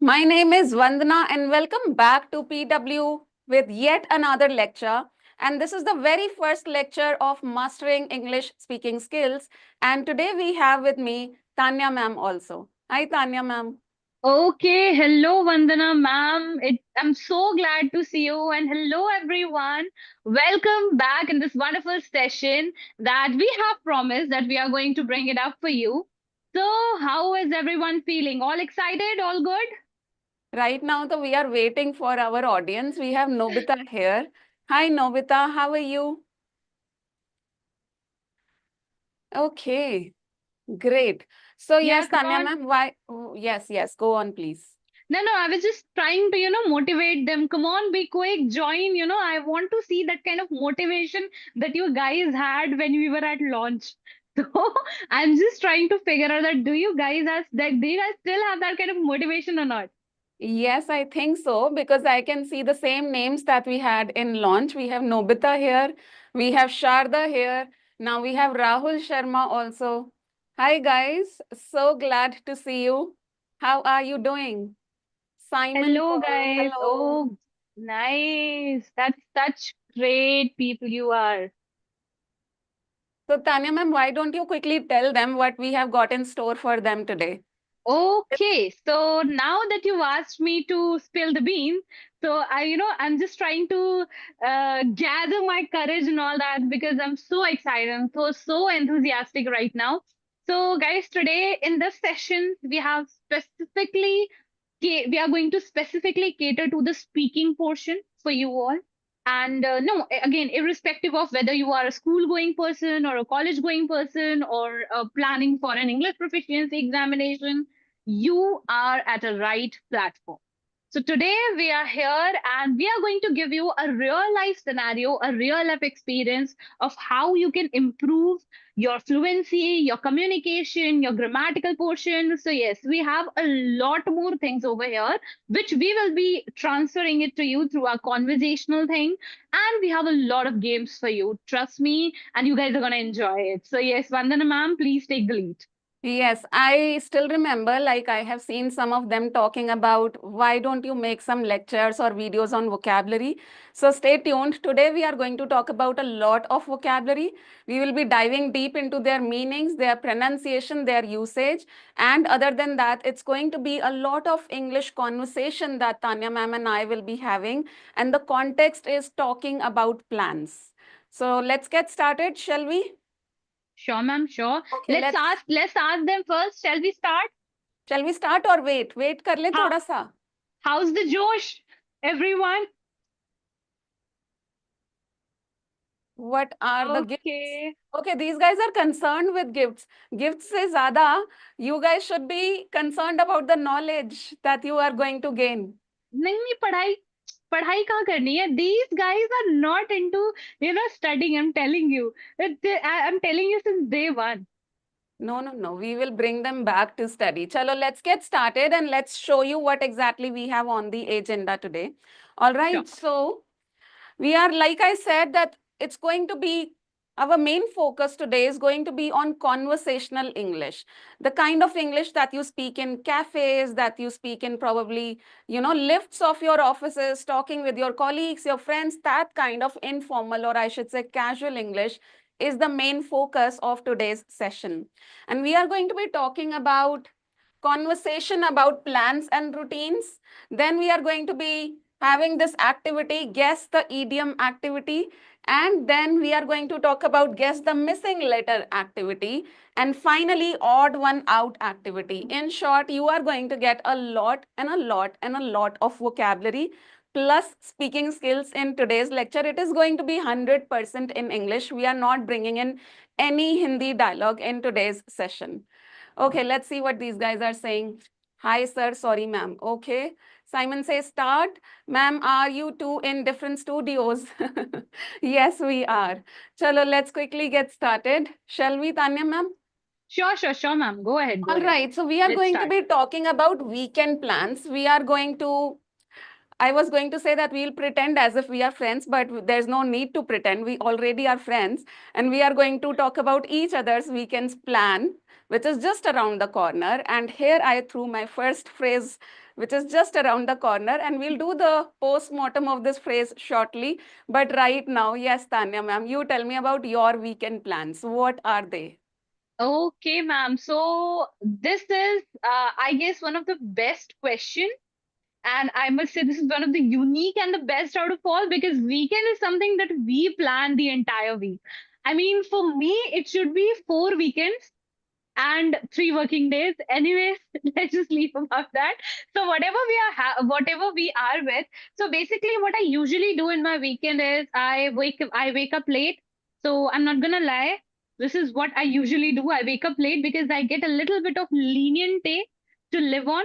My name is Vandana and welcome back to PW with yet another lecture. And this is the very first lecture of Mastering English Speaking Skills. And today we have with me Tanya ma'am also. Hi Tanya ma'am. Okay, hello Vandana ma'am. I'm so glad to see you and hello everyone. Welcome back in this wonderful session that we have promised that we are going to bring it up for you. So, how is everyone feeling? All excited? All good? Right now though we are waiting for our audience. We have Nobita here. Hi Nobita, how are you? Okay, great. So Yeah, yes, come Tanya on. ma'am, why? Oh, yes, go on please. No, I was just trying to, motivate them. Come on, be quick, join. I want to see that kind of motivation that you guys had when we were at launch. So I'm just trying to figure out that do you guys still have that kind of motivation or not? Yes, I think so because I can see the same names that we had in launch. We have Nobita here, we have Sharda here, now we have Rahul Sharma also. Hi guys, so glad to see you. How are you doing? Simon Hello, Paul, guys. hello. Oh, nice. That's such great people you are. So Tanya ma'am, why don't you quickly tell them what we have got in store for them today? Okay, so now that you've asked me to spill the beans, so I'm just trying to gather my courage and all that because I'm so excited. I'm so enthusiastic right now. So, guys, today in this session, we are going to specifically cater to the speaking portion for you all. And no, again, irrespective of whether you are a school going person or a college going person or planning for an English proficiency examination, you are at a right platform. So today we are here and we are going to give you a real life scenario, a real life experience of how you can improve your fluency, your communication, your grammatical portion. So, yes, we have a lot more things over here, which we will be transferring it to you through our conversational thing. And we have a lot of games for you. Trust me, and you guys are going to enjoy it. So, yes, Vandana ma'am, please take the lead. Yes, I still remember, like I have seen some of them talking about why don't you make some lectures or videos on vocabulary. So stay tuned. Today we are going to talk about a lot of vocabulary. We will be diving deep into their meanings, their pronunciation, their usage. And other than that, it's going to be a lot of English conversation that Tanya ma'am and I will be having. And the context is talking about plans. So let's get started, shall we? Sure, ma'am, sure. Okay, Let's ask them first. Shall we start? shall we start or wait? Wait कर ले How थोड़ा सा. how's the Josh? Everyone? What are the gifts? Okay. Okay, these guys are concerned with gifts. Gifts से ज़्यादा, you guys should be concerned about the knowledge that you are going to gain. नहीं नहीं पढ़ाई पढ़ाई कहाँ करनी है these guys are not into studying. I'm telling you. I'm telling you since day one. No, no, no. We will bring them back to study. Chalo, let's get started and let's show you what exactly we have on the agenda today. All Sure. right. So we are, like I said, that it's going to be our main focus today is going to be on conversational English, the kind of English that you speak in cafes, that you speak in probably, lifts of your offices, talking with your colleagues, your friends, that kind of informal, or I should say casual English is the main focus of today's session. And we are going to be talking about conversation about plans and routines. Then we are going to be having this activity, guess the idiom activity. And then we are going to talk about guess the missing letter activity. And finally, odd one out activity. In short, you are going to get a lot and a lot and a lot of vocabulary plus speaking skills in today's lecture. It is going to be 100% in English. We are not bringing in any Hindi dialogue in today's session. Okay, let's see what these guys are saying. Hi, sir. Sorry, ma'am. Okay. Simon says, start. Ma'am, are you two in different studios? Yes, we are. Chalo, let's quickly get started. Shall we, Tanya, ma'am? Sure, ma'am. Go ahead, go All ahead. right. So we are Let's going to start. be talking about weekend plans. I was going to say that we'll pretend as if we are friends, but there's no need to pretend. We already are friends. And we are going to talk about each other's weekend's plan, which is just around the corner. And here I threw my first phrase which is just around the corner. And we'll do the post-mortem of this phrase shortly. But right now, yes, Tanya ma'am, you tell me about your weekend plans. What are they? Okay, ma'am. So this is, I guess, one of the best question, and I must say this is one of the unique and the best out of all, because weekend is something that we plan the entire week. I mean, for me, it should be 4 weekends and 3 working days. Anyways, let's just leave about that. So whatever we are with. So basically, what I usually do in my weekend is I wake up late. So I'm not gonna lie. This is what I usually do. I wake up late because I get a little bit of lenient day to live on.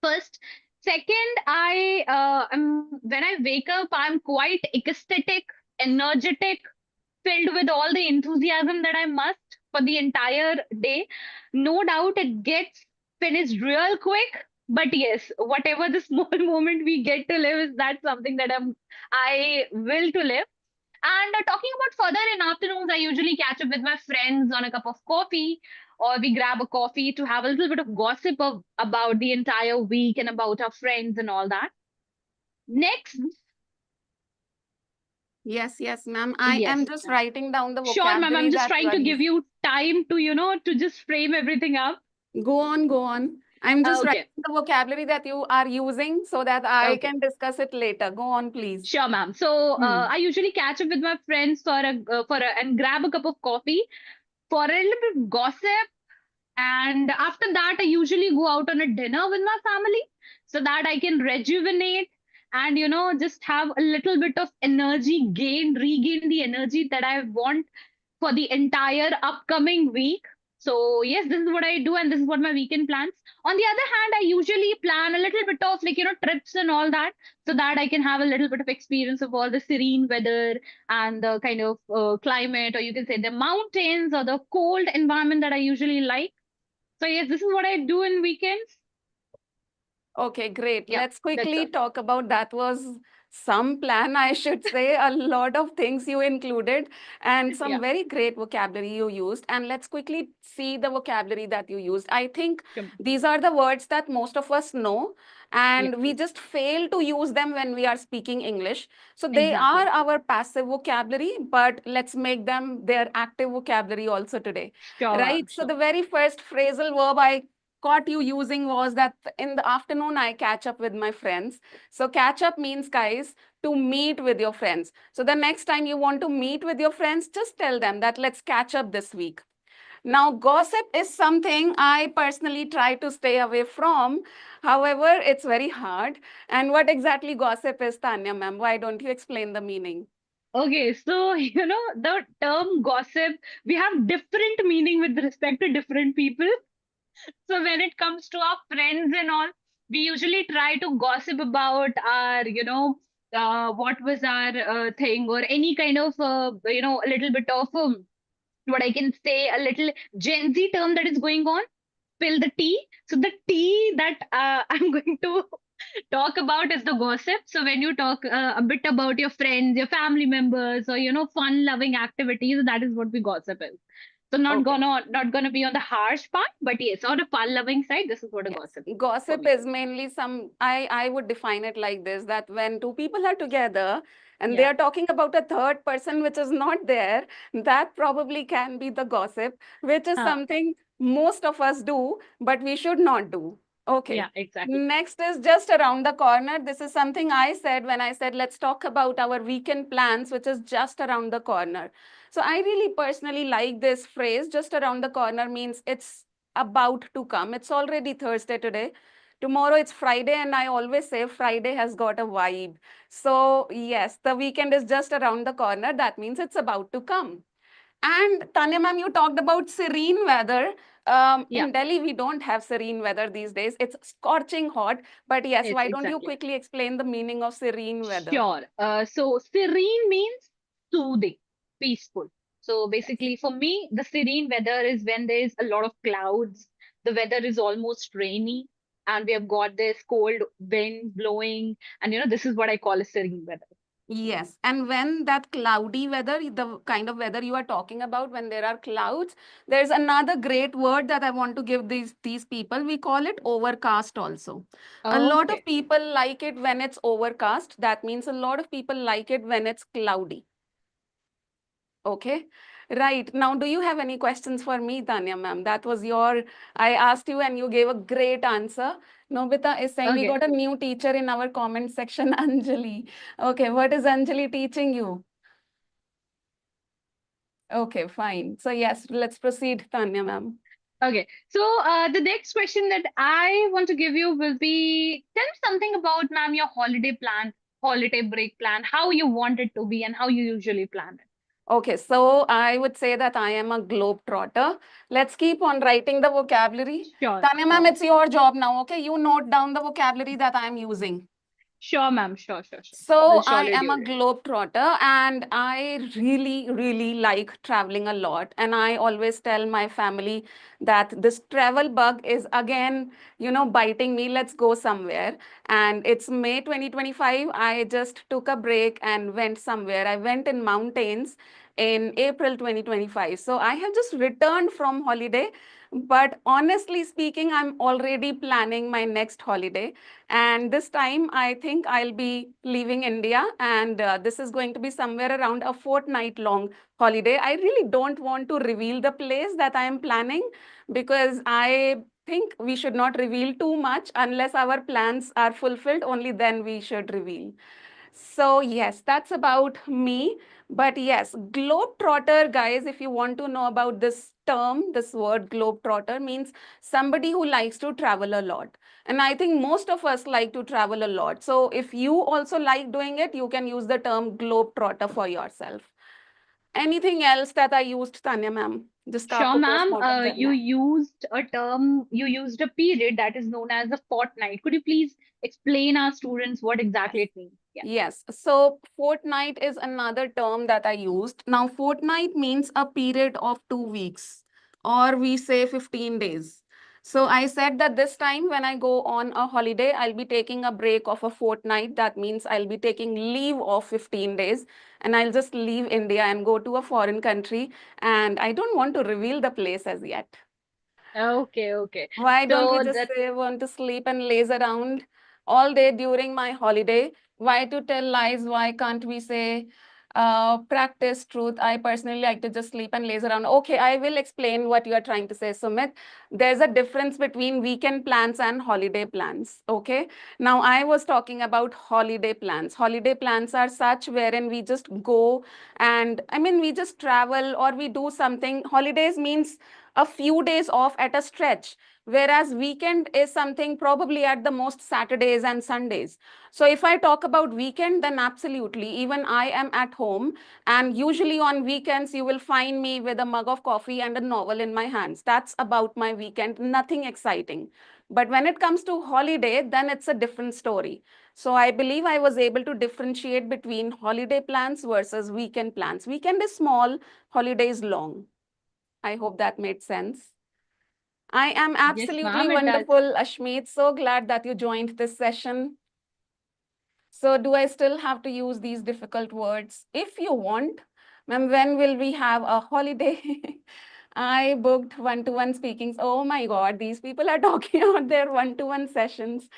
First, second, when I wake up, I'm quite ecstatic, energetic, filled with all the enthusiasm that I must for the entire day. No doubt it gets finished real quick. But yes, whatever the small moment we get to live is that something that I will to live. And talking about further in afternoons, I usually catch up with my friends on a cup of coffee, or we grab a coffee to have a little bit of gossip about the entire week and about our friends and all that. Next, Yes, yes, ma'am. I yes, am just writing down the sure, ma'am. I'm vocabulary just that you trying are to give using. you time to just frame everything up. Go on, go on. I'm just writing Okay, the vocabulary that you are using so that I okay. can discuss it later. Go on, please. Sure, ma'am. So Hmm. I usually catch up with my friends and grab a cup of coffee for a little bit of gossip. And after that, I usually go out on a dinner with my family so that I can rejuvenate and, just have a little bit of regain the energy that I want for the entire upcoming week. So, yes, this is what I do, and this is what my weekend plans. On the other hand, I usually plan a little bit of trips and all that so that I can have a little bit of experience of all the serene weather and the kind of climate, or you can say the mountains or the cold environment that I usually like. So yes, this is what I do in weekends. Okay, great. Yeah, Let's that's quickly all. talk about that was some plan, I should say. A lot of things you included and some Yeah, very great vocabulary you used. And let's quickly see the vocabulary that you used. I think sure. these are the words that most of us know, Yeah, and we just fail to use them when we are speaking English. So they are exactly. our passive vocabulary, but let's make them their active vocabulary also today, Sure, right? So sure. the very first phrasal verb I caught you using was that in the afternoon I catch up with my friends. So catch up means, guys, to meet with your friends. So the next time you want to meet with your friends, just tell them that let's catch up this week. Now, gossip is something I personally try to stay away from. However, it's very hard. And what exactly gossip is, Tanya ma'am? Why don't you explain the meaning? Okay, so the term gossip, we have different meaning with respect to different people. So when it comes to our friends and all, we usually try to gossip about our, what was our thing, or any kind of, a little bit of what I can say, a little Gen Z term that is going on. Spill the tea. So the tea that I'm going to talk about is the gossip. So when you talk a bit about your friends, your family members, or fun loving activities, that is what we gossip is. So Okay. not gonna be on the harsh part, but yes, on the fun loving side, this is what a Yes, gossip for gossip me. is mainly I would define it like this, that when two people are together and they Yeah, are talking about a third person which is not there, that probably can be the gossip, which is huh, something most of us do, but we should not do. yeah, Okay. exactly. Next is just around the corner. This is something I said when I said, let's talk about our weekend plans, which is just around the corner. So I really personally like this phrase, just around the corner means it's about to come. It's already Thursday today. Tomorrow it's Friday, and I always say Friday has got a vibe. So, yes, the weekend is just around the corner. That means it's about to come. And Tanya ma'am, you talked about serene weather. Yeah, In Delhi, we don't have serene weather these days. It's scorching hot. But yes, it's why don't you exactly. quickly explain the meaning of serene weather? Sure. So serene means soothing, peaceful. So Yes. basically, for me, the serene weather is when there's a lot of clouds, the weather is almost rainy, and we have got this cold wind blowing, and this is what I call a serene weather. Yes, and when that cloudy weather, the kind of weather you are talking about, when there are clouds, there's another great word that I want to give these people. We call it overcast also. A lot of Okay. people like it when it's overcast. That means a lot of people like it when it's cloudy. Okay. Right. Now, do you have any questions for me, Tanya ma'am? That was your, I asked you and you gave a great answer. Nobita is saying we Okay. got a new teacher in our comment section, Anjali. Okay, what is Anjali teaching you? Okay, fine. So yes, let's proceed, Tanya ma'am. Okay. So the next question that I want to give you will be, tell me something about, ma'am, your holiday plan, holiday break plan, how you want it to be and how you usually plan it. Okay, so I would say that I am a globetrotter. Let's keep on writing the vocabulary. Sure, Tanya ma'am, sure. it's your job now. Okay, you note down the vocabulary that I am using. Sure, ma'am. Sure, sure, sure. We'll So I surely am do a it. globetrotter and I really, really like traveling a lot. And I always tell my family that this travel bug is again, biting me. Let's go somewhere. And it's May 2025. I just took a break and went somewhere. I went in mountains in April 2025. So I have just returned from holiday. But honestly speaking, I'm already planning my next holiday. And this time, I think I'll be leaving India, and this is going to be somewhere around a fortnight long holiday. I really don't want to reveal the place that I am planning because I think we should not reveal too much unless our plans are fulfilled. Only then we should reveal. So, yes, that's about me. But yes, globetrotter, guys, if you want to know about this term, this word globetrotter means somebody who likes to travel a lot. And I think most of us like to travel a lot. So, if you also like doing it, you can use the term globetrotter for yourself. Anything else that I used, Tanya ma'am? जिसका Sure, आपको ma'am. postmortem You करना है. used a term, you used a period that is known as a fortnight. Could you please explain our students what exactly Yes. it means? Yeah. Yes. So fortnight is another term that I used. Now, fortnight means a period of 2 weeks, or we say 15 days. So I said that this time when I go on a holiday, I'll be taking a break of a fortnight. That means I'll be taking leave of 15 days and I'll just leave India and go to a foreign country. And I don't want to reveal the place as yet. Okay, okay. Why don't we So just that say want to sleep and laze around all day during my holiday? Why to tell lies? Why can't we say practice truth? I personally like to just sleep and laze around. Okay, I will explain what you are trying to say, Sumit. There's a difference between weekend plans and holiday plans. Okay. Now, I was talking about holiday plans. Holiday plans are such wherein we just go and I mean, we just travel or we do something. Holidays means a few days off at a stretch, whereas weekend is something probably at the most Saturdays and Sundays. So if I talk about weekend, then absolutely, even I am at home, and usually on weekends you will find me with a mug of coffee and a novel in my hands. That's about my weekend, nothing exciting. But when it comes to holiday, then it's a different story. So I believe I was able to differentiate between holiday plans versus weekend plans. Weekend is small, holiday is long. I hope that made sense. I am yes, absolutely ma'am, it does. wonderful, Ashmeet. So glad that you joined this session. So, do I still have to use these difficult words? If you want, ma'am, when will we have a holiday? I booked one-to-one speakings. Oh my God, these people are talking about their one-to-one sessions.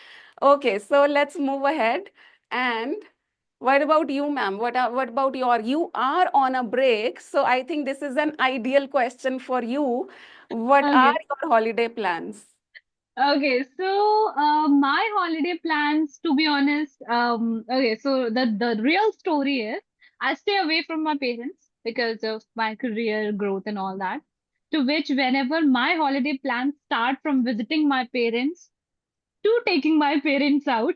Okay, so let's move ahead. And what about you, ma'am? What about you are on a break, so I think this is an ideal question for you. What are Okay. your holiday plans? Okay, so my holiday plans, to be honest, okay, so the real story is I stay away from my parents because of my career growth and all that. To which, whenever my holiday plans start from visiting my parents to taking my parents out,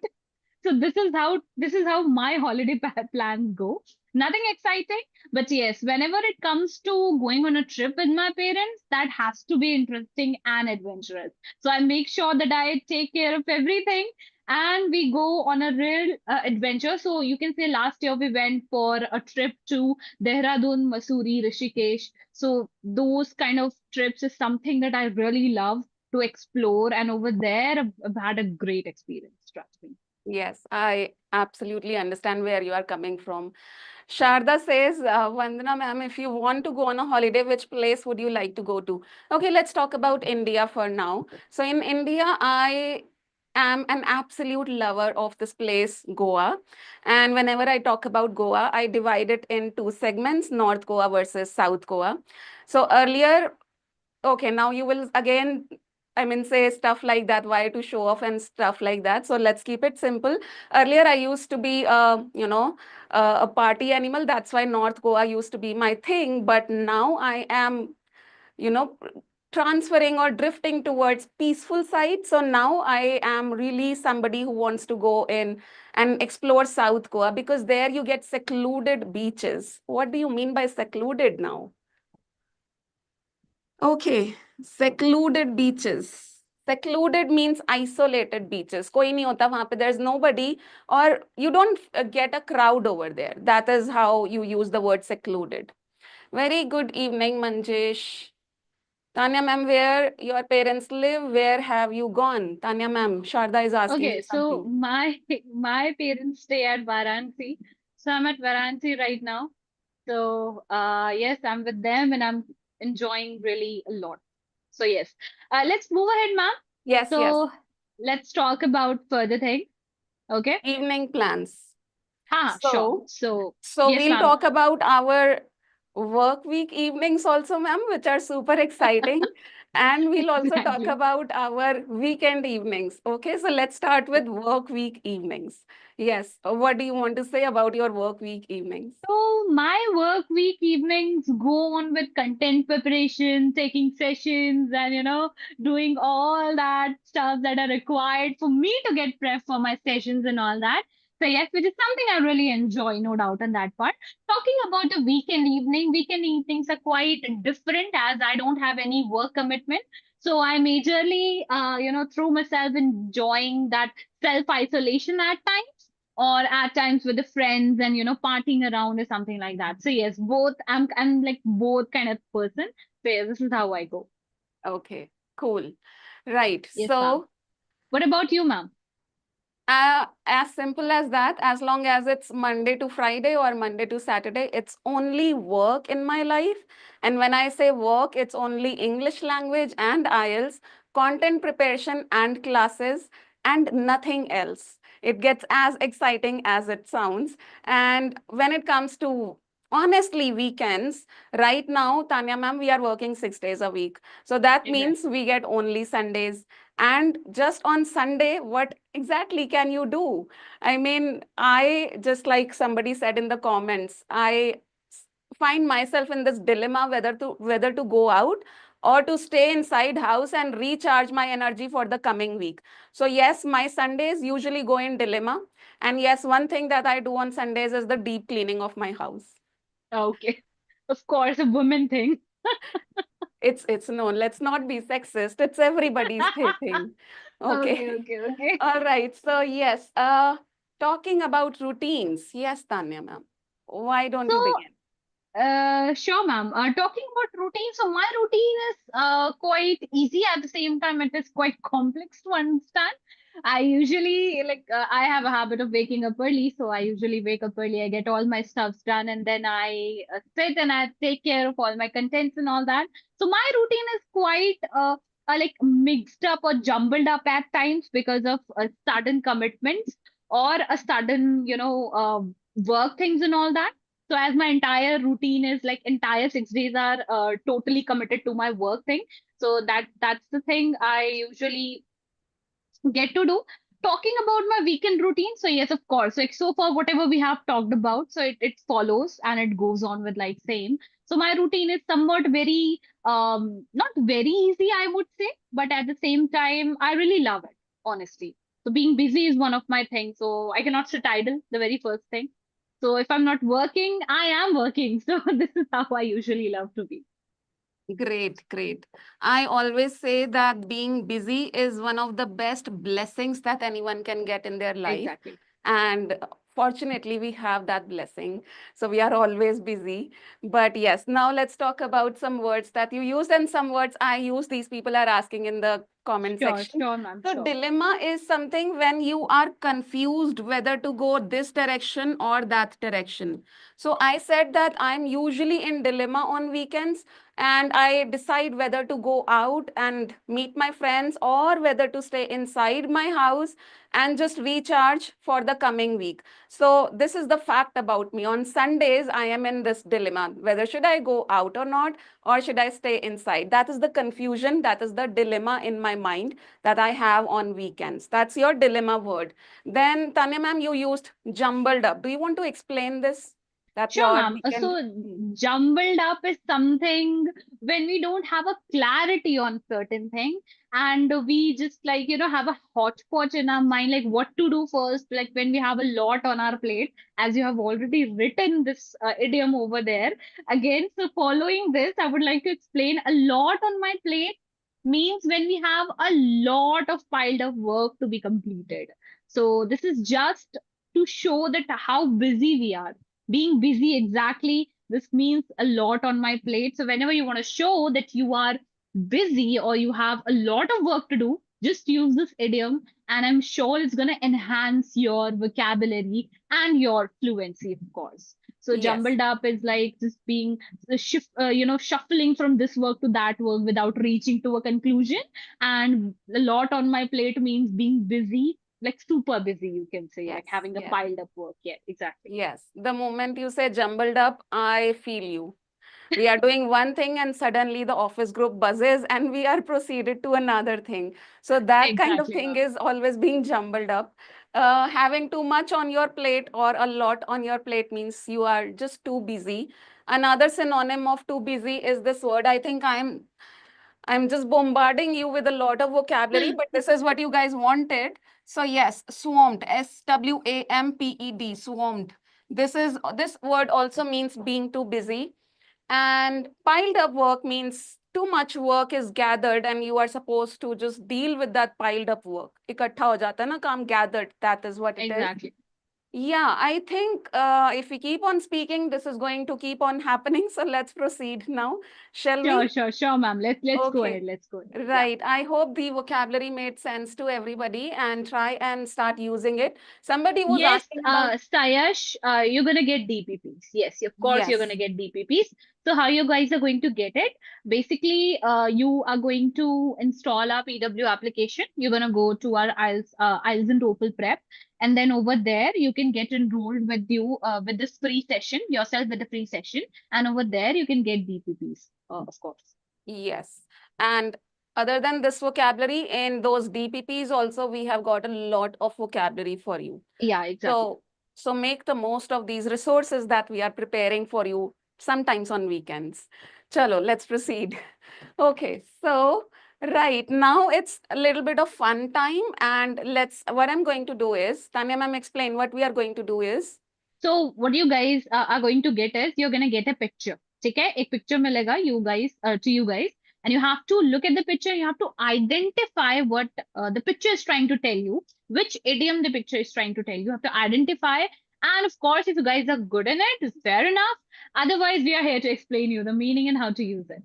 so this is how my holiday plans go. Nothing exciting, but yes, whenever it comes to going on a trip with my parents, that has to be interesting and adventurous. So I make sure that I take care of everything and we go on a real adventure. So you can say last year we went for a trip to Dehradun, Masuri, Rishikesh. So those kind of trips is something that I really love to explore, and over there I've had a great experience, trust me. Yes, I absolutely understand where you are coming from. Sharda says, Vandana ma'am, if you want to go on a holiday, which place would you like to go to? Okay, let's talk about India for now. So in India, I am an absolute lover of this place, Goa. And whenever I talk about Goa, I divide it in two segments, North Goa versus South Goa. So earlier, okay, now you will again, I mean, say stuff like that, why to show off and stuff like that. So let's keep it simple. Earlier, I used to be, a party animal. That's why North Goa used to be my thing. But now I am, you know, transferring or drifting towards peaceful side. So now I am really somebody who wants to go in and explore South Goa because there you get secluded beaches. What do you mean by secluded now? Okay, secluded beaches. Secluded means isolated beaches. कोई नहीं होता वहां पे. There's nobody, or you don't get a crowd over there. That is how you use the word secluded. Very good evening, Manjesh. Tanya ma'am, where your parents live? Where have you gone? Tanya ma'am, Sharda is asking Okay, you so something. my parents stay at Varanasi. So I'm at Varanasi right now. So yes, I'm with them and I'm enjoying really a lot. So yes, let's move ahead, ma'am. Yes, yes. So let's talk about further things. Okay. Evening plans. Sure. So, So so yes, we'll ma'am. talk about our work week evenings also, ma'am, which are super exciting. And we'll also talk Exactly. about our weekend evenings. Okay, so let's start with work week evenings. Yes, what do you want to say about your work week evenings? So my work week evenings go on with content preparation, taking sessions, and doing all that stuff that are required for me to get prep for my sessions and all that. So yes, which is something I really enjoy, no doubt on that part. Talking about the weekend evenings are quite different as I don't have any work commitment. So I majorly, throw myself enjoying that self isolation at times or at times with the friends and partying around or something like that. So yes, both I'm like both kind of person. So yes, this is how I go. Okay, cool. Right. Yes, ma'am. So What about you, ma'am? as simple as that, as long as it's Monday to Friday or Monday to Saturday, it's only work in my life. And when I say work, it's only English language and IELTS, content preparation and classes, and nothing else. It gets as exciting as it sounds. And when it comes to honestly weekends, right now, Tanya ma'am, we are working 6 days a week. So that means Exactly. we get only Sundays. And just on Sunday, what exactly can you do? I mean, I just like somebody said in the comments, find myself in this dilemma whether to go out or to stay inside house and recharge my energy for the coming week. So yes, my Sundays usually go in dilemma. And yes, one thing that I do on Sundays is the deep cleaning of my house. Okay. Of course, a woman thing. It's no, let's not be sexist. It's everybody's thing. Okay. Okay, okay, okay. All right. So yes, talking about routines. Yes, Tanya ma'am. Why don't So you begin? sure, ma'am. Talking about routine, so my routine is quite easy at the same time. It is quite complex to understand. I usually I have a habit of waking up early, so I usually wake up early. I get all my stuffs done, and then I sit and I take care of all my contents and all that. So my routine is quite like mixed up or jumbled up at times because of sudden commitments or a sudden work things and all that. So as my entire routine is like entire 6 days are totally committed to my work thing. So that's the thing I usually get to do. Talking about my weekend routine, so yes, of course. Like so far, whatever we have talked about, so it follows and it goes on with like same. So my routine is somewhat very not very easy, I would say, but at the same time, I really love it, honestly. So being busy is one of my things. So I cannot sit idle, the very first thing. So if I'm not working, I am working. So this is how I usually love to be. Great, great. I always say that being busy is one of the best blessings that anyone can get in their life. Exactly. And Fortunately, we have that blessing. So we are always busy. But yes, now let's talk about some words that you use and some words I use. These people are asking in the comment Sure, section. sure, ma'am, So sure. dilemma is something when you are confused whether to go this direction or that direction. So I said that I'm usually in dilemma on weekends and I decide whether to go out and meet my friends or whether to stay inside my house and just recharge for the coming week. So this is the fact about me. On Sundays, I am in this dilemma, whether should I go out or should I stay inside? That is the confusion. That is the dilemma in my mind that I have on weekends. That's your dilemma word. Then Tanya ma'am, you used jumbled up. Do you want to explain this? That Sure, your ma'am. weekend? So jumbled up is something when we don't have a clarity on certain thing, and we just like have a hodgepodge in our mind, like what to do first. Like when we have a lot on our plate, as you have already written this idiom over there. Again, so following this, I would like to explain a lot on my plate means when we have a lot of piled up work to be completed. So this is just to show that how busy we are. Being busy, exactly, this means a lot on my plate. So whenever you want to show that you are busy or you have a lot of work to do, just use this idiom, and I'm sure it's going to enhance your vocabulary and your fluency, of course. So Yes. jumbled up is like just being the shift, shuffling from this work to that work without reaching to a conclusion. And a lot on my plate means being busy, like super busy, you can say, like Yes. having a Yes. piled up work. Yeah, exactly. Yes. The moment you say jumbled up, I feel you. We are doing one thing and suddenly the office group buzzes and we are proceeded to another thing. So that kind of Exactly, thing ma'am. is always being jumbled up. Having too much on your plate or a lot on your plate means you are just too busy. Another synonym of too busy is this word. I think I'm just bombarding you with a lot of vocabulary, but this is what you guys wanted. So yes, swamped, SWAMPED, swamped. This word also means being too busy. And piled up work means too much work is gathered and you are supposed to just deal with that piled up work. इकट्ठा हो जाता है ना काम, gathered, that is what it is. Exactly. Yeah, I think if we keep on speaking, this is going to keep on happening. So let's proceed now, shall Sure, we? sure, sure, ma'am. Let's go Okay. ahead. Let's go ahead. Yeah. Right. I hope the vocabulary made sense to everybody and try and start using it. Somebody was Yes, asking about, Sayash, you're gonna get DPPs. Yes, of course you're gonna yes, get DPPs. So how you guys are going to get it? Basically, you are going to install our PW application. You're gonna go to our IELTS and TOEFL prep, and then over there you can get enrolled with you with this free session yourself with the free session, and over there you can get DPPs. Of course. yes. And other than this vocabulary, in those DPPs also, we have got a lot of vocabulary for you. Yeah, exactly. So, so make the most of these resources that we are preparing for you sometimes on weekends. Chalo, let's proceed. Okay, so right now it's a little bit of fun time and what I'm going to do is, Tanya ma'am explain what we are going to do is, So what you guys are going to get is you're going to get a picture. ठीक है एक picture मिलेगा you guys to you guys, and you have to look at the picture. You have to identify what the picture is trying to tell you, which idiom the picture is trying to tell you. You have to identify, and of course if you guys are good in it, it's fair enough. Otherwise we are here to explain you the meaning and how to use it.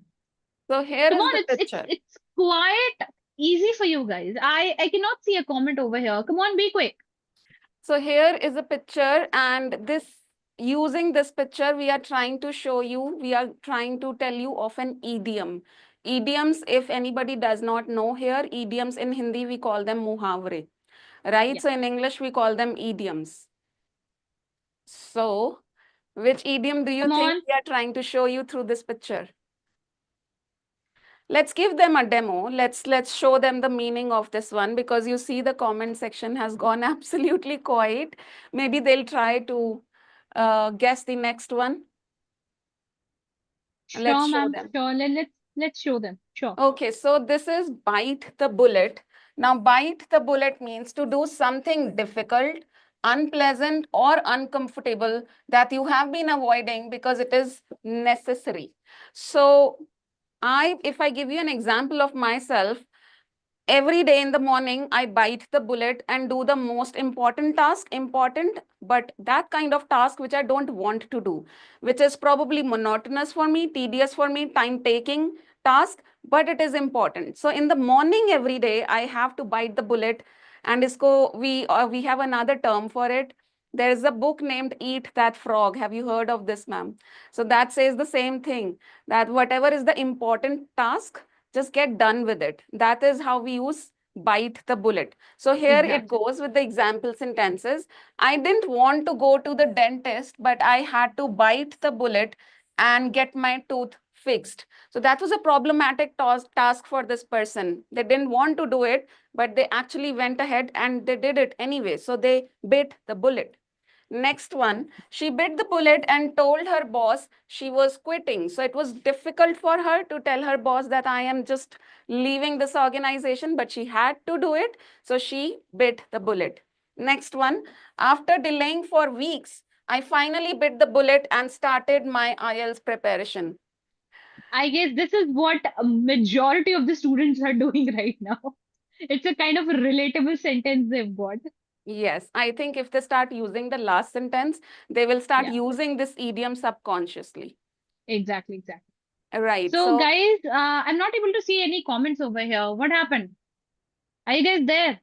so here Come is on, the it's picture. it's quite easy for you guys. I cannot see a comment over here. Come on, be quick. So here is a picture and using this picture, we are trying to show you, we are trying to tell you of an idiom. Idioms, if anybody does not know here, idioms in Hindi, we call them muhavre, right? Yeah, So in English, we call them idioms. So which idiom do you come think on. we are trying to show you through this picture? Let's give them a demo. Let's show them the meaning of this one because you see the comment section has gone absolutely quiet. Maybe they'll try to guess the next one. Let's Sure, show ma'am. them. Sure. Let's show them. Sure. Okay, so this is bite the bullet. Now, bite the bullet means to do something difficult, unpleasant, or uncomfortable that you have been avoiding because it is necessary. So, if I give you an example of myself, Every day in the morning, I bite the bullet and do the most important task, important, but that kind of task which I don't want to do, which is probably monotonous for me, tedious for me, time taking task, but it is important. So in the morning every day, I have to bite the bullet. And isko, we have another term for it. There is a book named Eat That Frog. Have you heard of this, ma'am? So that says the same thing, that whatever is the important task, just get done with it. That is how we use bite the bullet. So here it Exactly. goes with the example sentences. I didn't want to go to the dentist, but I had to bite the bullet and get my tooth fixed. So that was a problematic task for this person. They didn't want to do it, but they actually went ahead and they did it anyway. So they bit the bullet. Next one, she bit the bullet and told her boss she was quitting. So it was difficult for her to tell her boss that I am just leaving this organization, but she had to do it. So she bit the bullet. Next one, after delaying for weeks, I finally bit the bullet and started my IELTS preparation. I guess this is what a majority of the students are doing right now. It's a kind of a relatable sentence they've got. Yes, I think if they start using the last sentence, they will start Yeah, using this idiom subconsciously. exactly, exactly. Right. So, So guys, I'm not able to see any comments over here. What happened? Are you guys there?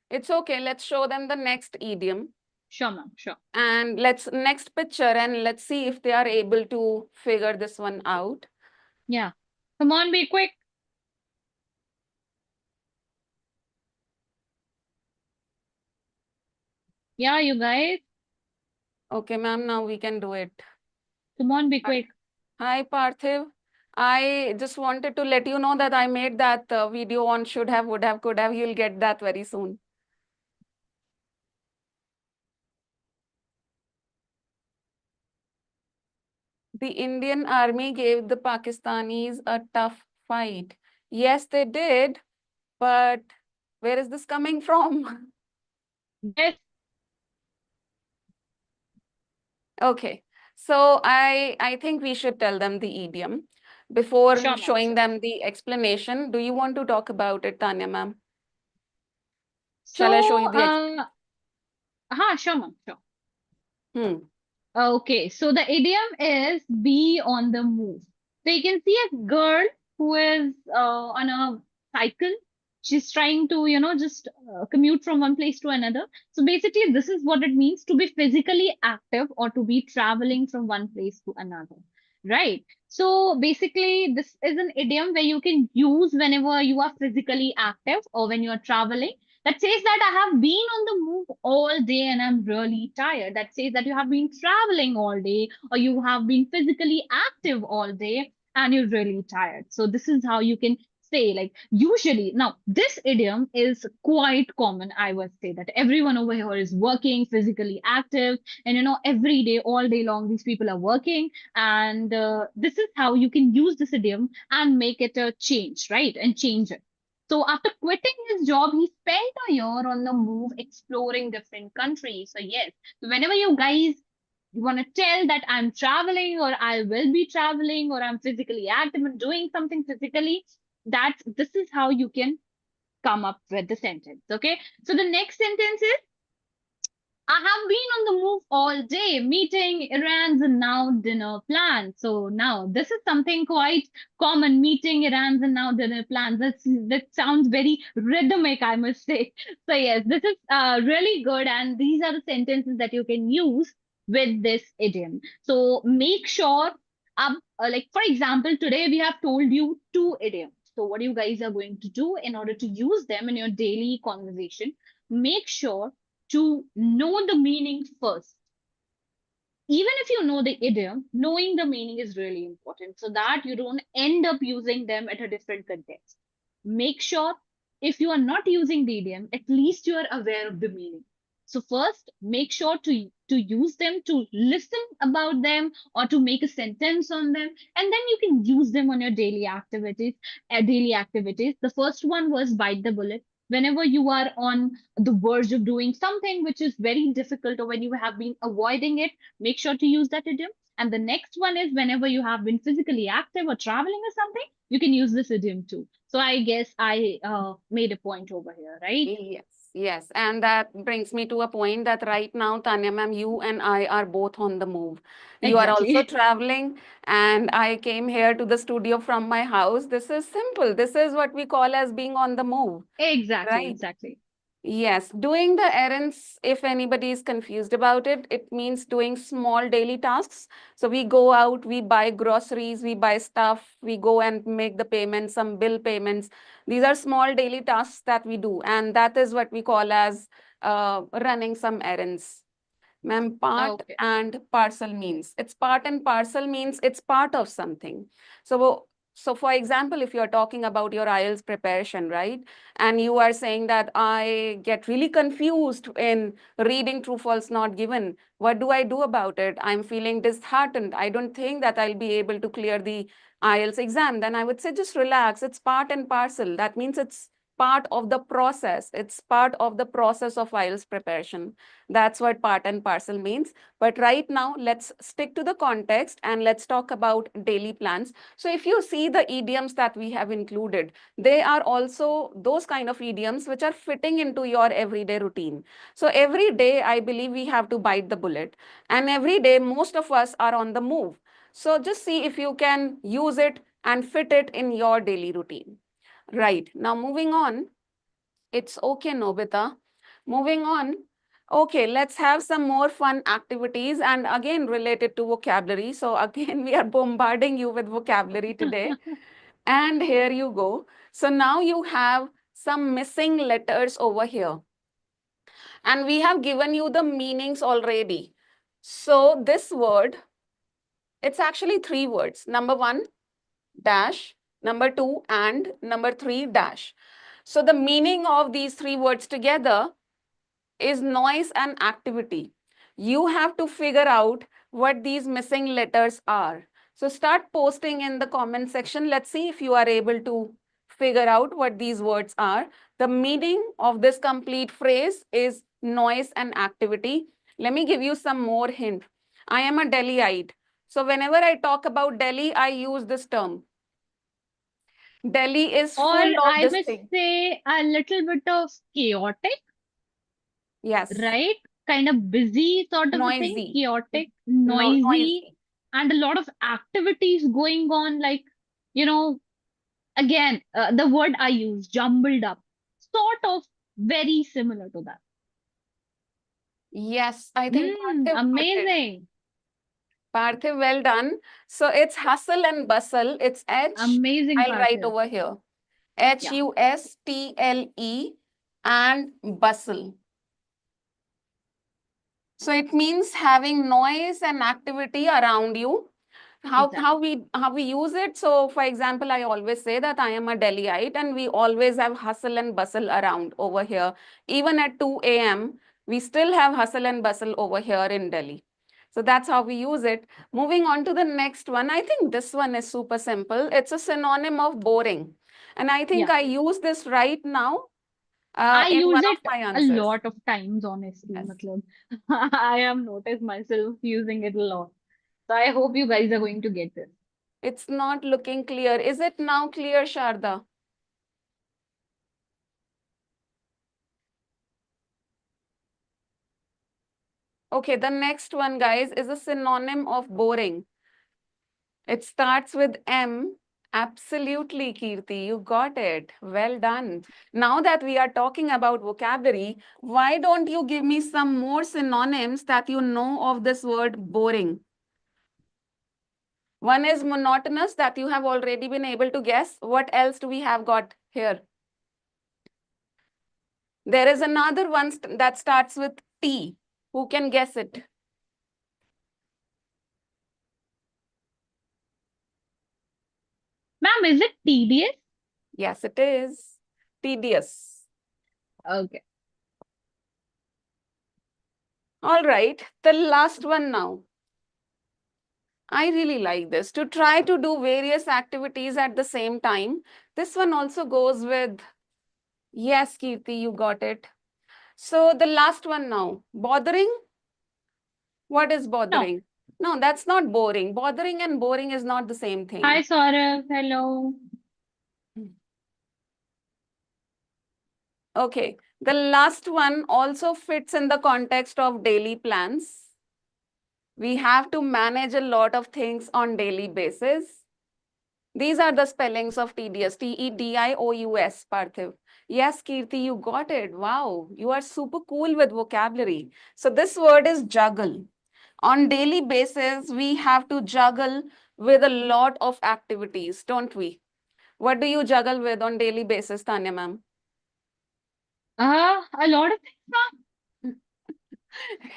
it's okay. Let's show them the next idiom. Sure, ma'am. Sure. And let's next picture and let's see if they are able to figure this one out. Yeah. Come on, be quick. Yeah, you guys. Okay, ma'am, now we can do it. Come on, be quick. Hi, Parthiv. I just wanted to let you know that I made that video on should have, would have, could have. You'll get that very soon. The Indian army gave the Pakistanis a tough fight. Yes, they did, but where is this coming from? Yes. Okay, so I think we should tell them the idiom before Sure, ma'am. showing Sure. them the explanation. Do you want to talk about it, Tanya ma'am? Shall I show So, you the ex sure, ma'am. Sure. hmm. Okay, so the idiom is be on the move. So you can see a girl who is on a cycle. She's trying to, just commute from one place to another. So basically, this is what it means to be physically active or to be traveling from one place to another. Right. So basically, this is an idiom where you can use whenever you are physically active or when you are traveling. That says that I have been on the move all day and I'm really tired. That says that you have been traveling all day or you have been physically active all day and you're really tired. So this is how you can say, like, usually. Now this idiom is quite common. I would say that everyone over here is working, physically active, and every day, all day long, these people are working. And this is how you can use this idiom and make it a change, right? And change it. So after quitting his job, he spent a year on the move exploring different countries. So yes, so whenever you guys want to tell that I'm traveling or I will be traveling or I'm physically active and doing something physically, this is how you can come up with the sentence. Okay. So the next sentence is I have been on the move all day, meeting errands and now dinner plans. So now this is something quite common, meeting errands and now dinner plans. That sounds very rhythmic, I must say. So yes, this is really good, and these are the sentences that you can use with this idiom. So make sure, like for example, today we have told you two idioms. So what you guys are going to do in order to use them in your daily conversation, make sure to know the meaning first. Even if you know the idiom, knowing the meaning is really important so that you don't end up using them at a different context. Make sure if you are not using the idiom, at least you are aware of the meaning. So first, make sure to use them, to listen about them, or to make a sentence on them, and then you can use them on your daily activities. Daily activities. The first one was bite the bullet. Whenever you are on the verge of doing something which is very difficult, or when you have been avoiding it, make sure to use that idiom. And the next one is whenever you have been physically active or traveling or something, you can use this idiom too. So I guess I made a point over here, right? Yes, yes. And that brings me to a point that right now, Tanya ma'am, you and I are both on the move. You are also Exactly. traveling, and I came here to the studio from my house. This is simple. This is what we call as being on the move, Exactly, right? exactly. Yes, doing the errands, if anybody is confused about it, it means doing small daily tasks. So we go out, we buy groceries, we buy stuff, we go and make the payments, some bill payments. These are small daily tasks that we do, and that is what we call as running some errands. Ma'am, part Okay. and parcel means it's part and parcel means it's part of something. So for example, if you're talking about your IELTS preparation, right? And you are saying that I get really confused in reading true, false, not given. What do I do about it? I'm feeling disheartened. I don't think that I'll be able to clear the IELTS exam. Then I would say just relax. It's part and parcel. That means it's part of the process. It's part of the process of IELTS preparation. That's what part and parcel means. But right now, let's stick to the context and let's talk about daily plans. So if you see the idioms that we have included, they are also those kind of idioms which are fitting into your everyday routine. So every day, I believe we have to bite the bullet. And every day, most of us are on the move. So just see if you can use it and fit it in your daily routine. Right. Now, moving on. It's okay, Nobita. Moving on. Okay, let's have some more fun activities and again related to vocabulary. So again, we are bombarding you with vocabulary today. And here you go. So now you have some missing letters over here. And we have given you the meanings already. So this word, it's actually three words. Number one, dash. Number two, and number three, dash. So the meaning of these three words together is noise and activity. You have to figure out what these missing letters are. So start posting in the comment section. Let's see if you are able to figure out what these words are. The meaning of this complete phrase is noise and activity. Let me give you some more hint. I am a Delhiite. So whenever I talk about Delhi, I use this term. Delhi is Or full of I this must thing. say a little bit of chaotic, Yes, right? Kind of busy sort of a thing, noisy. chaotic, No, noisy, noisy. and a lot of activities going on, like, you know, again, the word I use, jumbled up, sort of very similar to that. Yes, I think Parthiv got it. Amazing. Parthiv, well done. So it's hustle and bustle. It's H. Amazing, I'll write Parthiv. over here. Hustle and bustle. So it means having noise and activity around you. How, how Exactly. we how we use it. So for example, I always say that I am a Delhiite and we always have hustle and bustle around over here. Even at 2 a.m., we still have hustle and bustle over here in Delhi. So that's how we use it. Moving on to the next one. I think this one is super simple. It's a synonym of boring. And I think Yeah. I use this right now I in use one of it my a answers. lot of times, honestly. Yes. Matlab, I have noticed myself using it a lot. So I hope you guys are going to get this. It's not looking clear. Is it now clear, Sharda? Okay, the next one, guys, is a synonym of boring. It starts with M. Absolutely, Kirti, you got it. Well done. Now that we are talking about vocabulary, why don't you give me some more synonyms that you know of this word boring? One is monotonous that you have already been able to guess. What else do we have got here? There is another one that starts with T. Who can guess it? Ma'am, is it tedious? Yes, it is. Tedious. Okay. All right, the last one now. I really like this. To try to do various activities at the same time. This one also goes with, yes, Kirti, you got it. So the last one now. Bothering? What is No, bothering? No, that's not boring. Bothering and boring is not the same Hi, thing. Saurav. Hello. Okay. The last one also fits in the context of daily plans. We have to manage a lot of things on daily basis. These are the spellings of tedious. Tedious, Parthiv. Yes, Kirti, you got it. Wow, you are super cool with vocabulary. So this word is juggle. On daily basis, we have to juggle with a lot of activities, don't we? What do you juggle with on daily basis, Tanya ma'am? A lot of things, ma'am.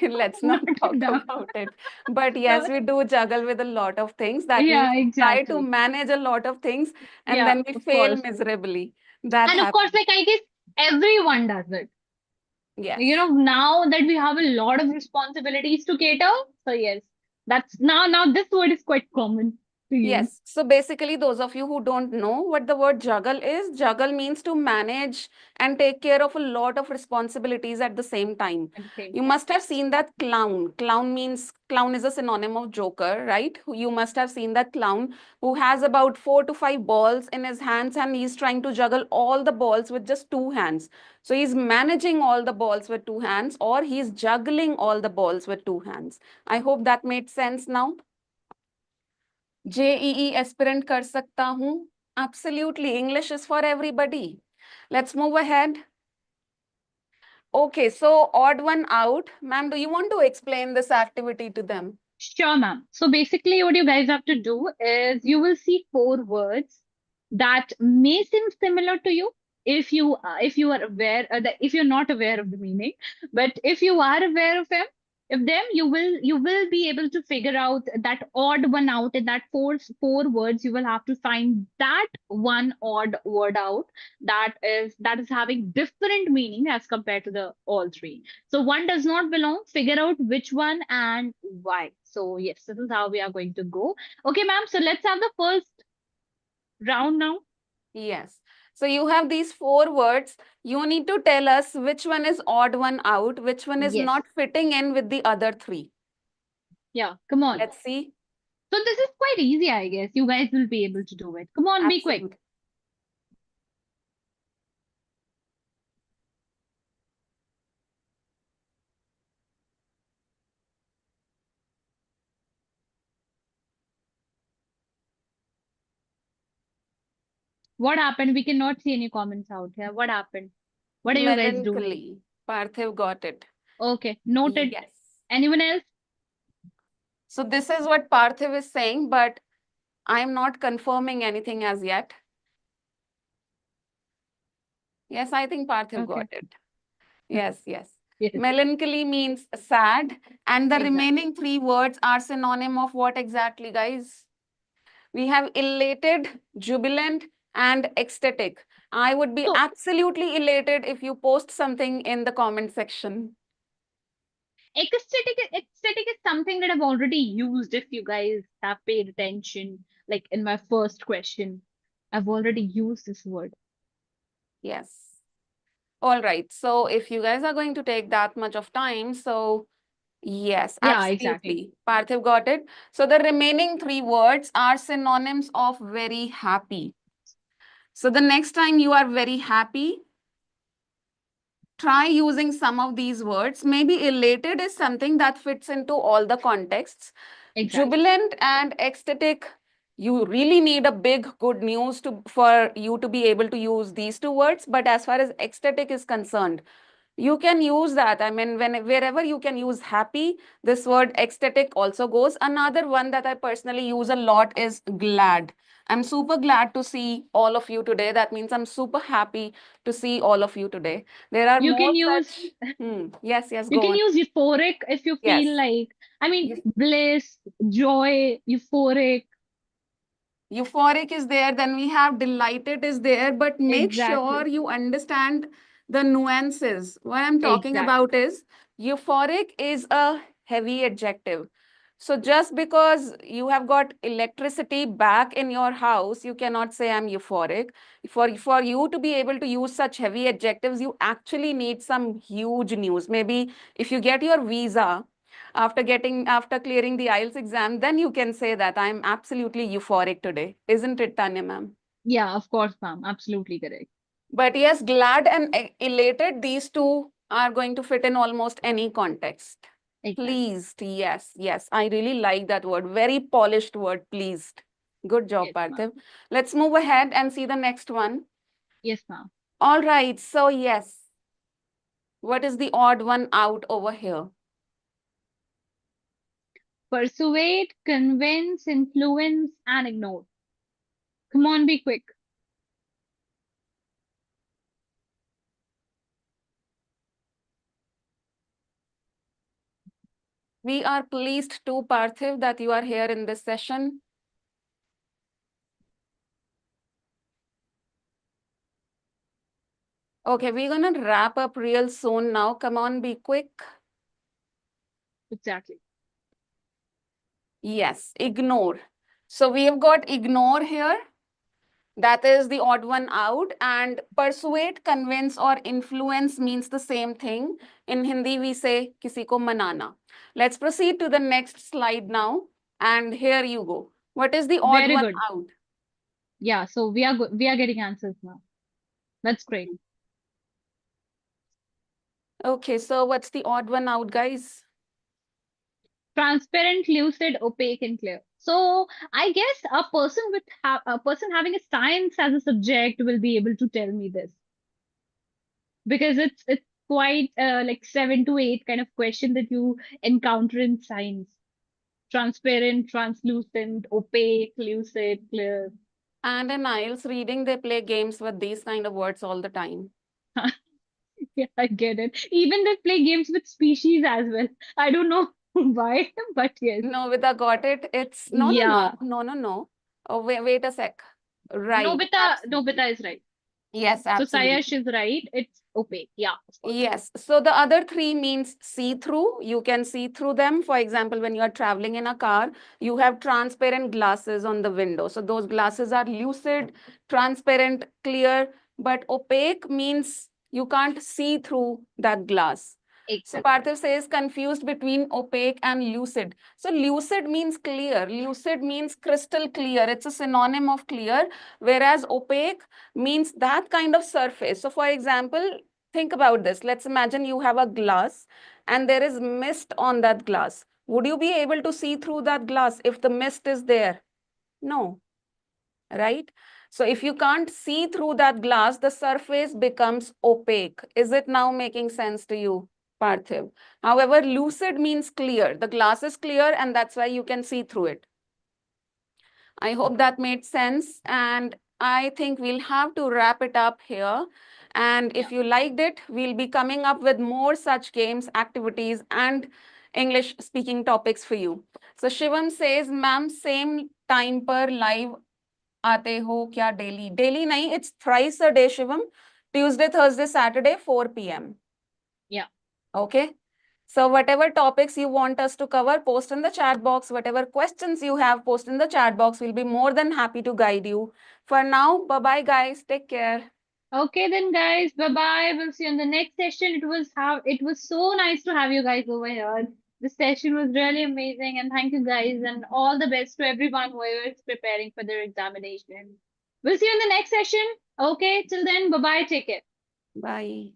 Let's not Noted talk down. about it. But yes, But we do juggle with a lot of things. That means yeah, we try to exactly. manage a lot of things and Yeah, then we of fail course. miserably. That And of course, happens. like I guess everyone does it. Yes. Now that we have a lot of responsibilities to cater, so yes, that's now this word is quite common to use. Yes. So basically, those of you who don't know what the word juggle means to manage and take care of a lot of responsibilities at the same time. At the same You time. must have seen that clown. Clown is a synonym of joker, right? You must have seen that clown who has about 4 to 5 balls in his hands and he's trying to juggle all the balls with just 2 hands. So he's managing all the balls with 2 hands or he's juggling all the balls with 2 hands. I hope that made sense now. JEE aspirant कर सकता हूँ. Absolutely, English is for everybody. Let's move ahead. Okay, so odd one out. Ma'am, do you want to explain this activity to them? Sure, ma'am. So basically, what you guys have to do is you will see four words that may seem similar to you if you are aware that if you're not aware of the meaning, but if you are aware of them, you will be able to figure out that odd one out in that four words. You will have to find that one odd word out that is having different meaning as compared to the all three. So one does not belong. Figure out which one and why. So yes, this is how we are going to go. Okay, ma'am. So let's have the first round now. Yes. So you have these 4 words. You need to tell us which one is odd one out, which one is Yes. not fitting in with the other 3. Yeah. Come on. Let's see. So this is quite easy, I guess. You guys will be able to do it. Come on, be quick. Absolutely. What happened? We cannot see any comments out here. What happened? What are you guys doing? Melancholy. Parthiv got it. Okay, noted. Yes. Anyone else? So this is what Parthiv is saying, but I'm not confirming anything as yet. Yes, I think Parthiv Okay. got it. Yes, yes. Yes, Melancholy means sad, and the exactly. remaining 3 words are synonym of what exactly, guys? We have elated, jubilant, and ecstatic. I would be So absolutely elated if you post something in the comment section. ecstatic is something that I've already used if you guys have paid attention. Like in my first question, I've already used this word. Yes. All right. So if you guys are going to take that much of time, so yes, Yeah, exactly. absolutely. Parthiv got it. So the remaining 3 words are synonyms of very happy. So the next time you are very happy, try using some of these words. Maybe elated is something that fits into all the contexts. Exactly. Jubilant and ecstatic, you really need a big good news to for you to be able to use these 2 words. But as far as ecstatic is concerned, you can use that. I mean, wherever you can use happy, this word ecstatic also goes. Another one that I personally use a lot is glad. I'm super glad to see all of you today. That means I'm super happy to see all of you today. There are You more can use such. Yes, yes, you go can on. use euphoric if you feel Yes. like I mean bliss, joy, euphoric. Euphoric is there, then we have delighted is there, but make sure Exactly. you understand the nuances. What I'm talking Exactly. about is euphoric is a heavy adjective. So just because you have got electricity back in your house, you cannot say I'm euphoric. For you to be able to use such heavy adjectives, you actually need some huge news. Maybe if you get your visa After clearing the IELTS exam, then you can say that I'm absolutely euphoric today. Isn't it, Tanya ma'am? Yeah, of course, ma'am. Absolutely correct. But yes, glad and elated, these two are going to fit in almost any context. Exactly. Pleased, yes, yes. I really like that word. Very polished word, pleased. Good job, Yes, ma'am. Parthiv. Let's move ahead and see the next one. Yes, ma'am. All right, so yes. What is the odd one out over here? Persuade, convince, influence, and ignore. Come on, be quick. We are pleased too, Parthiv, that you are here in this session. Okay, we're gonna wrap up real soon now. Come on, be quick. Exactly. Yes, ignore. So we have got ignore here. That is the odd one out. And persuade, convince, or influence means the same thing. In Hindi, we say kisi ko manana. Let's proceed to the next slide now. And here you go. What is the odd Very one good. out? Yeah, so we are getting answers now. That's great. Okay, so what's the odd one out, guys? Transparent, lucid, opaque, and clear. So I guess a person having a science as a subject will be able to tell me this because it's quite like 7 to 8 kind of question that you encounter in science. Transparent, translucent, opaque, lucid, clear. And in IELTS reading, they play games with these kind of words all the time. Yeah, I get it. Even they play games with species as well. I don't know why, but yes. Novita got it. It's no, no, no, Yeah. no, no, no. Oh, wait a sec. Right, Nobita absolutely. is right. Yes, So absolutely. Sayash is right. It's opaque. Yeah, of course. Yes. So the other three means see through. You can see through them. For example, when you are traveling in a car, you have transparent glasses on the window. So those glasses are lucid, transparent, clear, but opaque means you can't see through that glass. So Exactly. Parthiv says confused between opaque and lucid. So lucid means clear. Lucid means crystal clear. It's a synonym of clear, whereas opaque means that kind of surface. So for example, think about this. Let's imagine you have a glass and there is mist on that glass. Would you be able to see through that glass if the mist is there? No, right? So if you can't see through that glass, the surface becomes opaque. Is it now making sense to you, Parthiv? However, lucid means clear. The glass is clear and that's why you can see through it. I hope that made sense. And I think we'll have to wrap it up here. And Yeah. if you liked it, we'll be coming up with more such games, activities, and English speaking topics for you. So Shivam says, ma'am, same time per live आते हो क्या daily? Daily नहीं, it's thrice a day, Shivam. Tuesday, Thursday, Saturday, 4 p.m. Yeah. Okay. So whatever topics you want us to cover, post in the chat box. Whatever questions you have, post in the chat box. We'll be more than happy to guide you. For now, bye-bye, guys. Take care. Okay then, guys. Bye bye. We'll see you in the next session. It was so nice to have you guys over here. The session was really amazing, and thank you guys, and all the best to everyone who is preparing for their examination. We'll see you in the next session. Okay. Till then, bye bye. Take care. Bye.